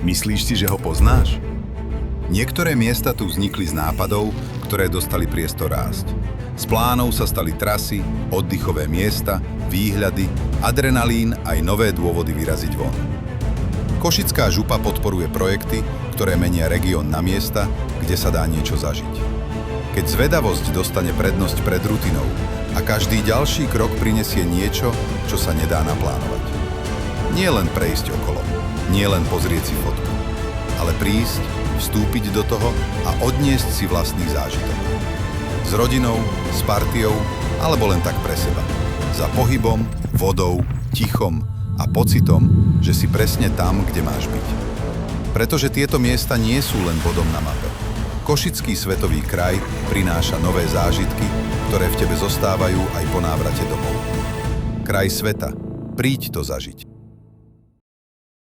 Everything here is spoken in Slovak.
Myslíš si, že ho poznáš? Niektoré miesta tu vznikli z nápadov, ktoré dostali priestor rásť. Z plánov sa stali trasy, oddychové miesta, výhľady, adrenalín aj nové dôvody vyraziť von. Košická župa podporuje projekty, ktoré menia región na miesta, kde sa dá niečo zažiť. Keď zvedavosť dostane prednosť pred rutinou a každý ďalší krok prinesie niečo, čo sa nedá naplánovať. Nie len prejsť okolo, nie len pozrieť si fotku, ale prísť, vstúpiť do toho a odniesť si vlastný zážitok. S rodinou, s partiou, alebo len tak pre seba. Za pohybom, vodou, tichom a pocitom, že si presne tam, kde máš byť. Pretože tieto miesta nie sú len bodom na mape. Košický svetový kraj prináša nové zážitky, ktoré v tebe zostávajú aj po návrate domov. Kraj sveta. Príď to zažiť.